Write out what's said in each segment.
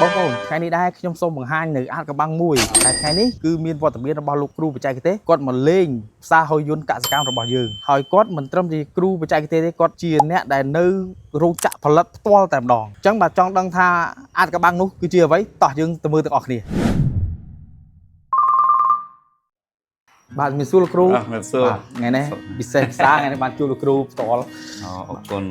បងថ្ងៃនេះដែរខ្ញុំសូមបង្ហាញនៅអាចកបាំងមួយតែថ្ងៃនេះគឺមានវត្តមានរបស់លោកគ្រូបច្ចេកទេសគាត់មកលេងផ្សារហុយយន្តកសិកម្មរបស់យើងហើយគាត់មិនត្រឹមជាគ្រូបច្ចេកទេសទេគាត់ជាអ្នកដែលនៅរោងចក្រផលិតផ្ទាល់តែម្ដងអញ្ចឹងបាទចង់ដឹងថាអាចកបាំងនោះគឺជាអ្វីតោះយើងទៅមើលទាំងអស់គ្នាបាទមានសួរលោកគ្រូមានសួរថ្ងៃនេះពិសេសផ្សារថ្ងៃនេះបានជួបលោកគ្រូផ្ទាល់អរគុណ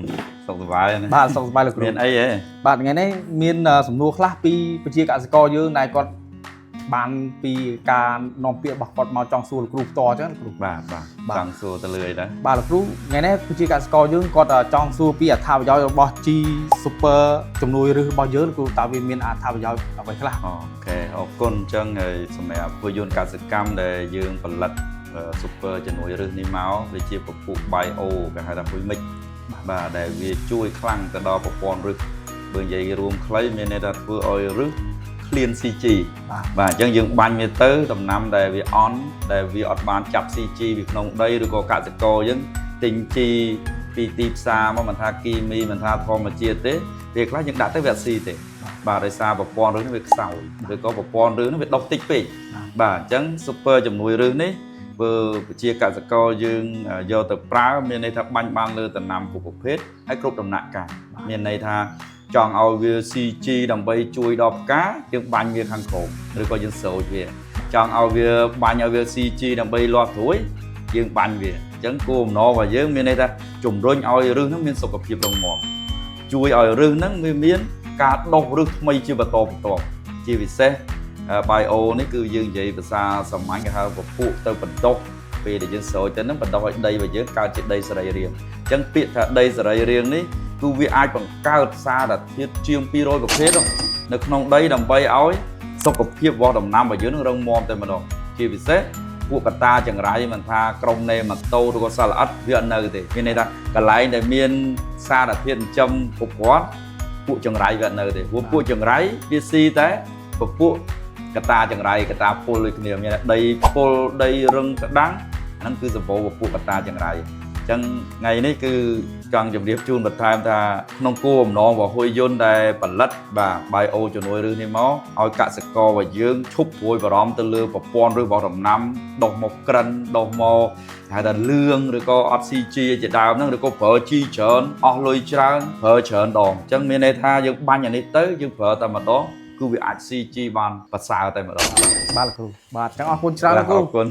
សុខសប្បាយណាបាទសុខសប្បាយលោកគ្រូមានអីហ៎បាទថ្ងៃនេះមានសំណួរខ្លះពីប្រជាកសិករយើងដែលគាត់បានពីការនាំពាក្យរបស់គាត់មកចង់សួរលោកគ្រូផ្ទាល់អញ្ចឹងគ្រូបាទចង់សួរទៅលើអីដែរបាទលោកគ្រូថ្ងៃនេះប្រជាកសិករយើងគាត់ចង់សួរពីអត្ថប្រយោជន៍របស់ G Super ជំនួយឬរបស់យើងលោកគ្រូតើវាមានអត្ថប្រយោជន៍អ្វីខ្លះអូខេអរគុណអញ្ចឹងសម្រាប់ពយន្តកសិកម្មដែលយើងផលិត Super ជំនួយឬនេះមកវាជាពពុះ Bio គេហៅថាពុយមិចបាទដែលវាជួយខ្លាំងទៅដល់ប្រព័ន្ធឫសបើនិយាយរួមខ្លីមានន័យថាធ្វើឲ្យឫសឃ្លាន CG បាទអញ្ចឹងយើងបាញ់វាទៅដំណាំដែលវាអន់ដែលវាអត់បានចាប់ CG ពីក្នុងដីឬក៏កសិករយើងទិញ G ពីទីផ្សារមកមិនថាគីមីមិនថាធម្មជាតិទេវាខ្លះយើងដាក់ទៅវាអត់ស៊ីទេបាទដោយសារប្រព័ន្ធឫសនេះវាខ្សោយឬក៏ប្រព័ន្ធឫសនេះវាដុះតិចពេកបាទអញ្ចឹង Super ជំនួយឫសនេះបើជាកសិករយើងយកទៅប្រើមានន័យថាបាញ់បានលើដំណាំគ្រប់ប្រភេទហើយគ្រប់ដំណាក់កាលមានន័យថាចង់ឲ្យវា CG ដើម្បីជួយដល់ផ្កាយើងបាញ់វាខាងក្រោមឬក៏យើងស្រោចវាចង់ឲ្យវាបាញ់ឲ្យវា CG ដើម្បីលាស់ត្រួយយើងបាញ់វាអញ្ចឹងគោលបំណងរបស់យើងមានន័យថាជំរុញឲ្យឫសហ្នឹងមានសុខភាពរឹងមាំជួយឲ្យឫសហ្នឹងវាមានការដុះឫសថ្មីជាបន្តបន្ទាប់ជាពិសេស Bio នេះគឺយើងនិយាយភាសាសាមញ្ញគេហៅពពួកទៅបណ្ដុះពេលដែលយើងស្រោចទៅហ្នឹងបណ្ដុះឲ្យដីរបស់យើងកើតជាដីសរីរាង្គអញ្ចឹងពាក្យថាដីសរីរាង្គនេះគឺវាអាចបង្កើតសារធាតុជាង200ប្រភេទនៅក្នុងដីដើម្បីឲ្យសុខភាពរបស់ដំណាំរបស់យើងនឹងរឹងមាំតែម្ដងជាពិសេសពួកកតាចង្រៃមិនថាក្រុមនេម៉ាតូឬក៏សត្វល្អិតវាអត់នៅទេមានន័យថាកន្លែងដែលមានសារធាតុចិញ្ចឹមគ្រប់គ្រាន់ពួកចង្រៃវាអត់នៅទេព្រោះពួកចង្រៃវាស៊ីតែពពួកកតាចង្រៃកតាពុលដូចគ្នាមានដីពុលដីរឹងក្តាំងហ្នឹងគឺសម្បូរពពួកកតាចង្រៃអញ្ចឹងថ្ងៃនេះគឺចង់ជម្រាបជូនបន្ថែមថាក្នុងគោលបំណងរបស់ហ៊ុយយន្តដែលផលិតបាទ Bio ជំនួយឬនេះមកឲ្យកសិកររបស់យើងឈប់ព្រួយបារម្ភទៅលើប្រព័ន្ធឬរបស់ដំណាំដុះមកក្រិនដុះមកហៅថាលឿងឬក៏អត់ CG ជាដើមហ្នឹងឬក៏ប្រើ G ច្រើនអស់លុយច្រើនប្រើច្រើនដងអញ្ចឹងមានន័យថាយើងបាញ់អានេះទៅយើងប្រើតែម្ដងគឺវាអាច CG បានប្រសើរតែម្ដងបាទលោកគ្រូបាទអញ្ចឹងអរគុណច្រើនលោកគ្រូអរគុណ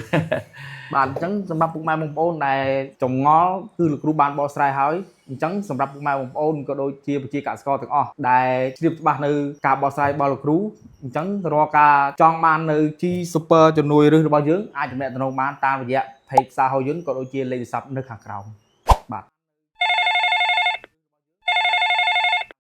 បាទអញ្ចឹងសម្រាប់ពុកម៉ែបងប្អូនដែលចម្ងល់គឺលោកគ្រូបានបកស្រាយហើយអញ្ចឹងសម្រាប់ពុកម៉ែបងប្អូនក៏ដូចជាប្រជាកសិករទាំងអស់ដែលជ្រាបច្បាស់នៅការបកស្រាយរបស់លោកគ្រូអញ្ចឹងរាល់ការចង់បាននៅ G Super ជំនួយឫសរបស់យើងអាចទំនាក់ទំនងបានតាមរយៈ page ផ្សារហុយយន្តក៏ដូចជាលេខទូរស័ព្ទនៅខាងក្រោម